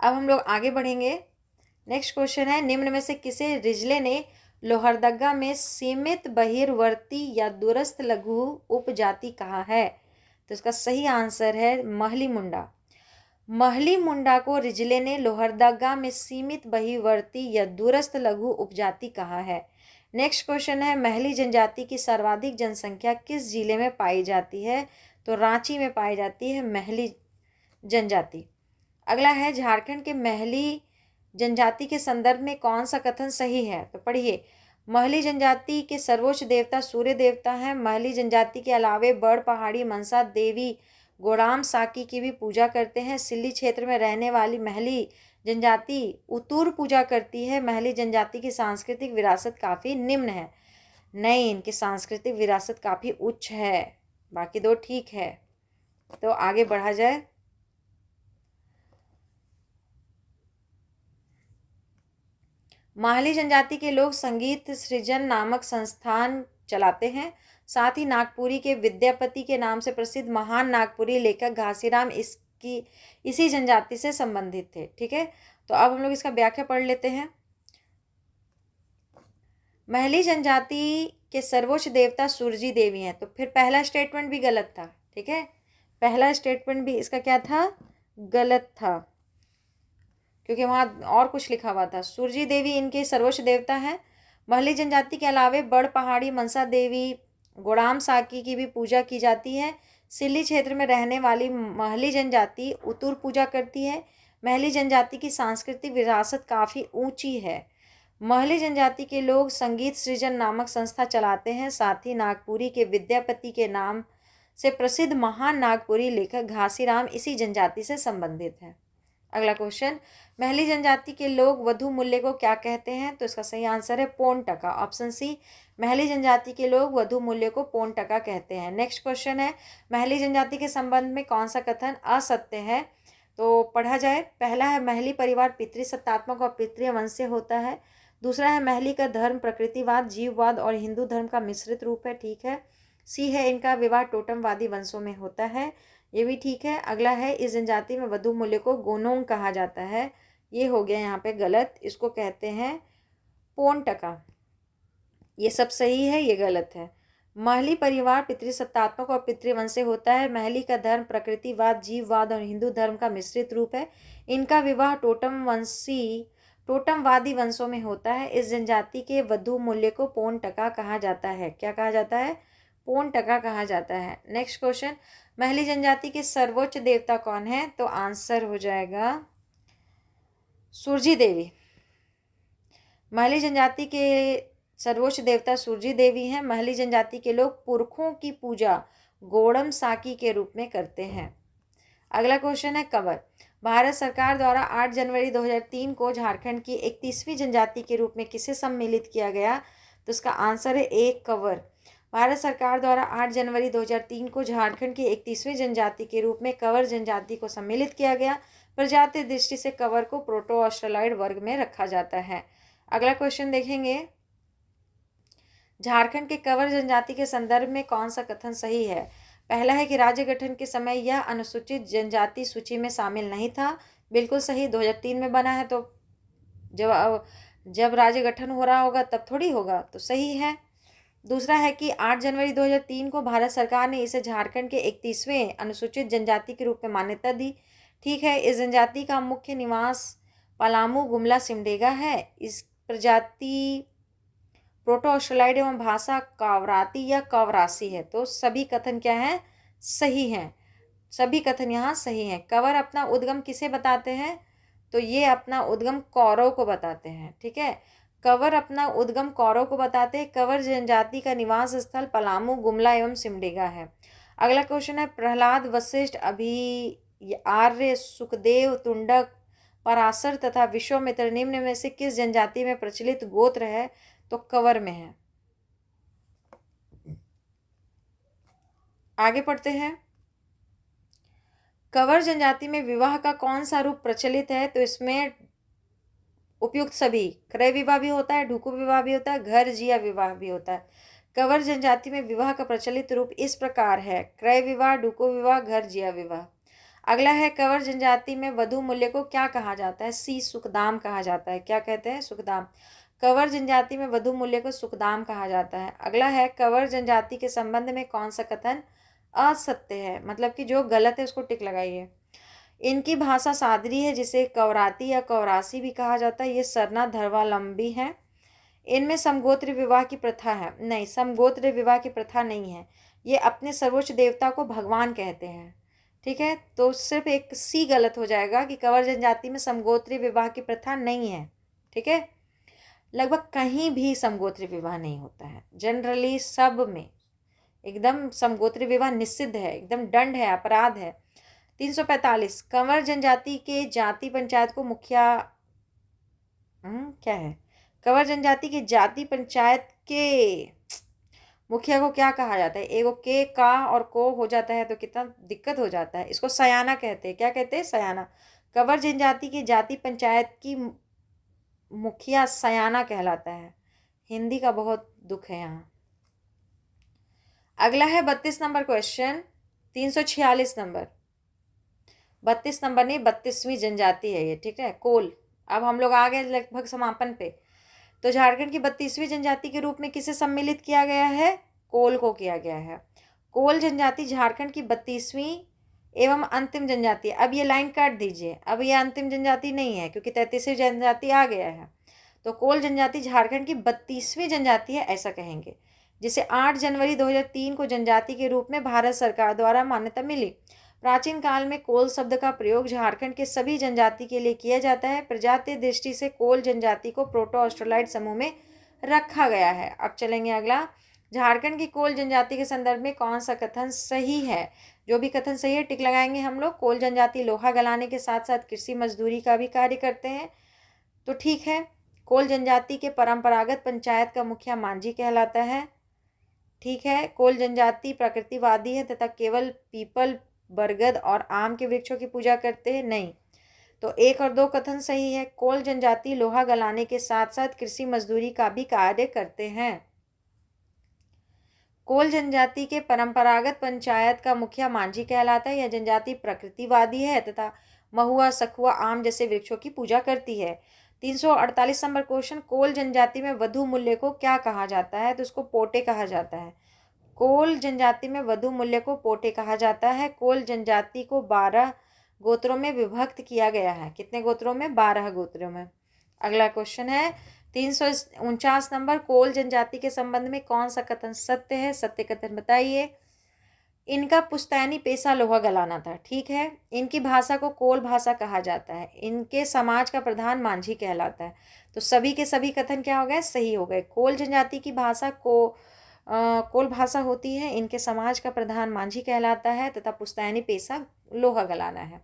अब हम लोग आगे बढ़ेंगे। नेक्स्ट क्वेश्चन है, निम्न में से किसे रिजले ने लोहरदग्गा में सीमित बहिर्वर्ती या दूरस्थ लघु उपजाति कहा है? तो इसका सही आंसर है महली मुंडा। महली मुंडा को रिजले ने लोहरदग्गा में सीमित बहिर्वर्ती या दूरस्थ लघु उपजाति कहा है। नेक्स्ट क्वेश्चन है, महली जनजाति की सर्वाधिक जनसंख्या किस जिले में पाई जाती है? तो रांची में पाई जाती है महली जनजाति। अगला है, झारखंड के महली जनजाति के संदर्भ में कौन सा कथन सही है? तो पढ़िए। महली जनजाति के सर्वोच्च देवता सूर्य देवता हैं। महली जनजाति के अलावे बड़ पहाड़ी मनसा देवी गोड़ाम साकी की भी पूजा करते हैं। सिल्ली क्षेत्र में रहने वाली महली जनजाति उतूर पूजा करती है। महली जनजाति की सांस्कृतिक विरासत काफ़ी निम्न है। नहीं, इनकी सांस्कृतिक विरासत काफ़ी उच्च है। बाकी दो ठीक है। तो आगे बढ़ा जाए। महली जनजाति के लोग संगीत सृजन नामक संस्थान चलाते हैं। साथ ही नागपुरी के विद्यापति के नाम से प्रसिद्ध महान नागपुरी लेखक घासीराम इसी जनजाति से संबंधित थे। ठीक है। तो अब हम लोग इसका व्याख्या पढ़ लेते हैं। महली जनजाति के सर्वोच्च देवता सूरजी देवी हैं। तो फिर पहला स्टेटमेंट भी गलत था। ठीक है। पहला स्टेटमेंट भी इसका क्या था? गलत था, क्योंकि वहाँ और कुछ लिखा हुआ था। सूरजी देवी इनके सर्वोच्च देवता हैं। महली जनजाति के अलावे बड़ पहाड़ी मनसा देवी गोड़ाम साकी की भी पूजा की जाती है। सिल्ली क्षेत्र में रहने वाली महली जनजाति उतूर पूजा करती है। महली जनजाति की सांस्कृतिक विरासत काफ़ी ऊंची है। महली जनजाति के लोग संगीत सृजन नामक संस्था चलाते हैं। साथ ही नागपुरी के विद्यापति के नाम से प्रसिद्ध महान नागपुरी लेखक घासीराम इसी जनजाति से संबंधित है। अगला क्वेश्चन, महली जनजाति के लोग वधु मूल्य को क्या कहते हैं? तो इसका सही आंसर है पौन टका, ऑप्शन सी। महली जनजाति के लोग वधु मूल्य को पौन टका कहते हैं। नेक्स्ट क्वेश्चन है, महली जनजाति के संबंध में कौन सा कथन असत्य है? तो पढ़ा जाए। पहला है, महली परिवार पितृसत्तात्मक और पितृवंशीय होता है। दूसरा है, महली का धर्म प्रकृतिवाद, जीववाद और हिंदू धर्म का मिश्रित रूप है, ठीक है। सी है, इनका विवाह टोटमवादी वंशों में होता है, ये भी ठीक है। अगला है, इस जनजाति में वधु मूल्य को गोनोंग कहा जाता है, ये हो गया यहाँ पे गलत, इसको कहते हैं पौन टका। ये सब सही है, ये गलत है। महली परिवार पितृसत्तात्मक और पितृवंशीय होता है। महली का धर्म प्रकृतिवाद, जीववाद और हिंदू धर्म का मिश्रित रूप है। इनका विवाह टोटमवादी वंशों में होता है। इस जनजाति के वधु मूल्य को पौन टका कहा जाता है। क्या कहा जाता है? पौन टका कहा जाता है। नेक्स्ट क्वेश्चन, महली जनजाति के सर्वोच्च देवता कौन है? तो आंसर हो जाएगा सूरजी देवी। महली जनजाति के सर्वोच्च देवता सूरजी देवी हैं। महली जनजाति के लोग पुरखों की पूजा गोड़म साकी के रूप में करते हैं। अगला क्वेश्चन है, कंवर। भारत सरकार द्वारा 8 जनवरी 2003 को झारखंड की 31वीं जनजाति के रूप में किसे सम्मिलित किया गया? तो इसका आंसर है एक कंवर। भारत सरकार द्वारा 8 जनवरी 2003 को झारखंड की 31वीं जनजाति के रूप में कंवर जनजाति को सम्मिलित किया गया। प्रजाति दृष्टि से कंवर को प्रोटो ऑस्ट्रेलॉइड वर्ग में रखा जाता है। अगला क्वेश्चन देखेंगे, झारखंड के कंवर जनजाति के संदर्भ में कौन सा कथन सही है? पहला है कि राज्य गठन के समय यह अनुसूचित जनजाति सूची में शामिल नहीं था, बिल्कुल सही। 2003 में बना है, तो जब राज्य गठन हो रहा होगा तब थोड़ी होगा, तो सही है। दूसरा है कि 8 जनवरी 2003 को भारत सरकार ने इसे झारखंड के 31वें अनुसूचित जनजाति के रूप में मान्यता दी, ठीक है। इस जनजाति का मुख्य निवास पलामू, गुमला, सिमडेगा है। इस प्रजाति प्रोटो ऑस्ट्रेलॉइड एवं भाषा कावराती या कावरासी है। तो सभी कथन क्या हैं? सही हैं, सभी कथन यहाँ सही हैं। कंवर अपना उद्गम किसे बताते हैं? तो ये अपना उद्गम कौरव को बताते हैं, ठीक है। कंवर अपना उद्गम कौरव को बताते हैं। कंवर जनजाति का निवास स्थल पलामू, गुमला एवं सिमडेगा है। अगला क्वेश्चन है, प्रहलाद, वशिष्ठ, आर्य, सुखदेव, तुंडक, पराशर तथा विश्वामित्र निम्न में से किस जनजाति में प्रचलित गोत्र है? तो कंवर में है। आगे पढ़ते हैं, कंवर जनजाति में विवाह का कौन सा रूप प्रचलित है? तो इसमें उपयुक्त सभी, क्रय विवाह भी होता है, ढुकू विवाह भी होता है, घर जिया विवाह भी होता है। कंवर जनजाति में विवाह का प्रचलित रूप इस प्रकार है, क्रय विवाह, ढुकू विवाह, घर जिया विवाह। अगला है, कंवर जनजाति में वधु मूल्य को क्या कहा जाता है? सी, सुखदाम कहा जाता है। क्या कहते हैं? सुखदाम। कंवर जनजाति में वधु मूल्य को सुखदाम कहा जाता है। अगला है, कंवर जनजाति के संबंध में कौन सा कथन असत्य है? मतलब कि जो गलत है उसको टिक लगाइए। इनकी भाषा सादरी है, जिसे कवराती या कवरासी भी कहा जाता है। ये सरना धर्वावलंबी है। इनमें समगोत्र विवाह की प्रथा है। नहीं, समगोत्र विवाह की प्रथा नहीं है। ये अपने सर्वोच्च देवता को भगवान कहते हैं, ठीक है। तो सिर्फ एक सी गलत हो जाएगा कि कंवर जनजाति में समगोत्री विवाह की प्रथा नहीं है, ठीक है। लगभग कहीं भी समगोत्री विवाह नहीं होता है। जनरली सब में एकदम समगोत्री विवाह निषिद्ध है, एकदम दंड है, अपराध है। 345, कंवर जनजाति के जाति पंचायत को मुखिया क्या है? कंवर जनजाति की जाति पंचायत के मुखिया को क्या कहा जाता है? एगो के, का और को हो जाता है तो कितना दिक्कत हो जाता है। इसको सयाना कहते हैं। क्या कहते हैं? सयाना। कंवर जनजाति की जाति पंचायत की मुखिया सयाना कहलाता है। हिंदी का बहुत दुख है यहाँ। अगला है 32 नंबर क्वेश्चन, 346 नंबर, 32 नंबर नहीं, 32वीं जनजाति है ये, ठीक है, कोल। अब हम लोग आ गए लगभग समापन पे। तो झारखंड की 32वीं जनजाति के रूप में किसे सम्मिलित किया गया है? कोल को किया गया है। कोल जनजाति झारखंड की 32वीं एवं अंतिम जनजाति। अब ये लाइन काट दीजिए, अब ये अंतिम जनजाति नहीं है क्योंकि 33वीं जनजाति आ गया है। तो कोल जनजाति झारखंड की 32वीं जनजाति है, ऐसा कहेंगे, जिसे 8 जनवरी 2003 को जनजाति के रूप में भारत सरकार द्वारा मान्यता मिली। प्राचीन काल में कोल शब्द का प्रयोग झारखंड के सभी जनजाति के लिए किया जाता है। प्रजातीय दृष्टि से कोल जनजाति को प्रोटो ऑस्ट्रेलॉइड समूह में रखा गया है। अब चलेंगे अगला, झारखंड की कोल जनजाति के संदर्भ में कौन सा कथन सही है? जो भी कथन सही है टिक लगाएंगे हम लोग। कोल जनजाति लोहा गलाने के साथ साथ कृषि मजदूरी का भी कार्य करते हैं, तो ठीक है। कोल जनजाति के परंपरागत पंचायत का मुखिया मांझी कहलाता है, ठीक है। कोल जनजाति प्रकृतिवादी है तथा केवल पीपल, बरगद और आम के वृक्षों की पूजा करते हैं, नहीं। तो 1 और 2 कथन सही है। कोल जनजाति लोहा गलाने के साथ साथ कृषि मजदूरी का भी कार्य करते हैं। कोल जनजाति के परंपरागत पंचायत का मुखिया मांझी कहलाता है। यह जनजाति प्रकृतिवादी है तथा महुआ, सखुआ, आम जैसे वृक्षों की पूजा करती है। 348 नंबर क्वेश्चन, कोल जनजाति में वधु मूल्य को क्या कहा जाता है? तो उसको पोटे कहा जाता है। कोल जनजाति में वधु मूल्य को पोटे कहा जाता है। कोल जनजाति को 12 गोत्रों में विभक्त किया गया है। कितने गोत्रों में? 12 गोत्रों में। अगला क्वेश्चन है 349 नंबर, कोल जनजाति के संबंध में कौन सा कथन सत्य है? सत्य कथन बताइए। इनका पुश्तैनी पेशा लोहा गलाना था, ठीक है। इनकी भाषा को कोल भाषा कहा जाता है। इनके समाज का प्रधान मांझी कहलाता है। तो सभी के सभी कथन क्या हो गए? सही हो गए। कोल जनजाति की भाषा कोल भाषा होती है। इनके समाज का प्रधान मांझी कहलाता है तथा पुश्तैनी पेशा लोहा गलाना है।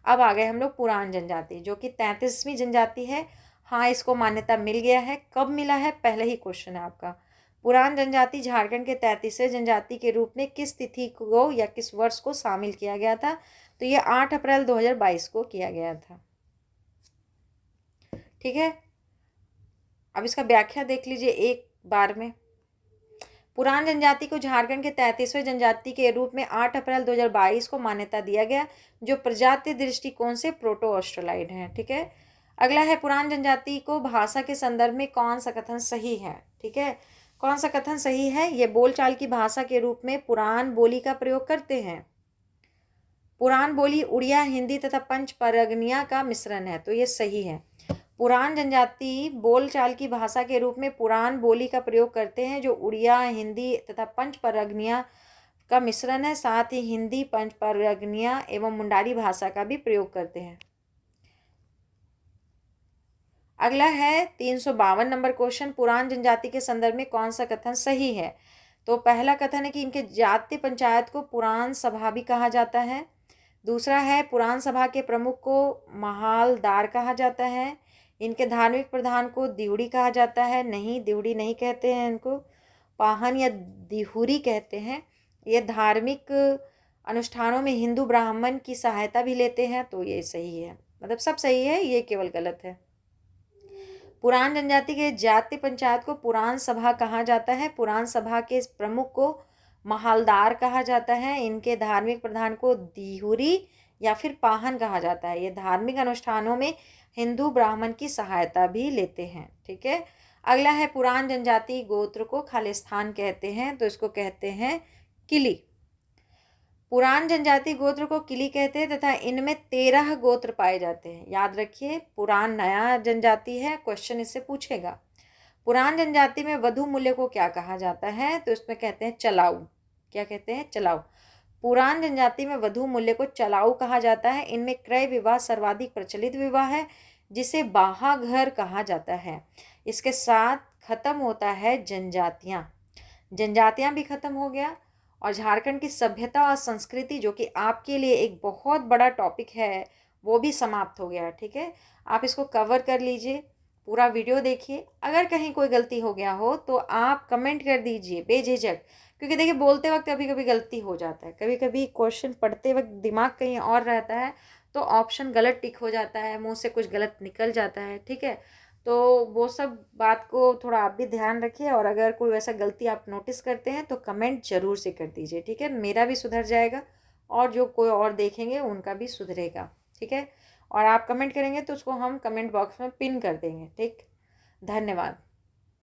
अब आ गए हम लोग पुरान जनजाति, जो कि 33वीं जनजाति है। हाँ, इसको मान्यता मिल गया है। कब मिला है? पहले ही क्वेश्चन है आपका। पुरान जनजाति झारखंड के 33वें जनजाति के रूप में किस तिथि को या किस वर्ष को शामिल किया गया था? तो ये 8 अप्रैल 2022 को किया गया था, ठीक है। अब इसका व्याख्या देख लीजिए एक बार में। पुरान जनजाति को झारखंड के 33वें जनजाति के रूप में 8 अप्रैल 2022 को मान्यता दिया गया, जो प्रजातीय दृष्टिकोण से प्रोटो ऑस्ट्रेलाइड है, ठीक है। अगला है, पुरान जनजाति को भाषा के संदर्भ में कौन सा कथन सही है? ठीक है, कौन सा कथन सही है? ये बोलचाल की भाषा के रूप में पुरान बोली का प्रयोग करते हैं। पुरान बोली उड़िया, हिंदी तथा पंच परगनिया का मिश्रण है, तो ये सही है। पुरान जनजाति बोलचाल की भाषा के रूप में पुरान बोली का प्रयोग करते हैं, जो उड़िया, हिंदी तथा पंच परगनिया का मिश्रण है। साथ ही हिंदी, पंच परगनिया एवं मुंडारी भाषा का भी प्रयोग करते हैं। अगला है 352 नंबर क्वेश्चन, पुरान जनजाति के संदर्भ में कौन सा कथन सही है? तो पहला कथन है कि इनके जातीय पंचायत को पुरान सभा भी कहा जाता है। दूसरा है, पुरान सभा के प्रमुख को महालदार कहा जाता है। इनके धार्मिक प्रधान को दिहुड़ी कहा जाता है। नहीं, दिहुड़ी नहीं कहते हैं, इनको पाहन या दिहुरी कहते हैं। ये धार्मिक अनुष्ठानों में हिंदू ब्राह्मण की सहायता भी लेते हैं, तो ये सही है। मतलब सब सही है, ये केवल गलत है। पुरान जनजाति के जातीय पंचायत को पुरान सभा कहा जाता है। पुरान सभा के प्रमुख को महालदार कहा जाता है। इनके धार्मिक प्रधान को दिहुरी या फिर पाहन कहा जाता है। ये धार्मिक अनुष्ठानों में हिंदू ब्राह्मण की सहायता भी लेते हैं, ठीक है। अगला है, पुरान जनजाति गोत्र को खालिस्तान कहते हैं, तो इसको कहते हैं किली। पुरान जनजाति गोत्र को किली कहते हैं तथा इनमें 13 गोत्र पाए जाते हैं। याद रखिए, पुरान नया जनजाति है, क्वेश्चन इससे पूछेगा। पुरान जनजाति में वधु मूल्य को क्या कहा जाता है? तो इसमें कहते हैं चलाऊ। क्या कहते हैं? चलाऊ। पुरान जनजाति में वधु मूल्य को चलाऊ कहा जाता है। इनमें क्रय विवाह सर्वाधिक प्रचलित विवाह है, जिसे बाहा घर कहा जाता है। इसके साथ खत्म होता है जनजातियाँ भी खत्म हो गया, और झारखंड की सभ्यता और संस्कृति, जो कि आपके लिए एक बहुत बड़ा टॉपिक है, वो भी समाप्त हो गया, ठीक है। आप इसको कवर कर लीजिए, पूरा वीडियो देखिए। अगर कहीं कोई गलती हो गया हो तो आप कमेंट कर दीजिए बेझिझक, क्योंकि देखिए बोलते वक्त कभी कभी गलती हो जाता है, कभी कभी क्वेश्चन पढ़ते वक्त दिमाग कहीं और रहता है, तो ऑप्शन गलत टिक हो जाता है, मुंह से कुछ गलत निकल जाता है, ठीक है। तो वो सब बात को थोड़ा आप भी ध्यान रखिए, और अगर कोई वैसा गलती आप नोटिस करते हैं तो कमेंट ज़रूर से कर दीजिए, ठीक है। मेरा भी सुधर जाएगा और जो कोई और देखेंगे उनका भी सुधरेगा, ठीक है। और आप कमेंट करेंगे तो उसको हम कमेंट बॉक्स में पिन कर देंगे, ठीक। धन्यवाद।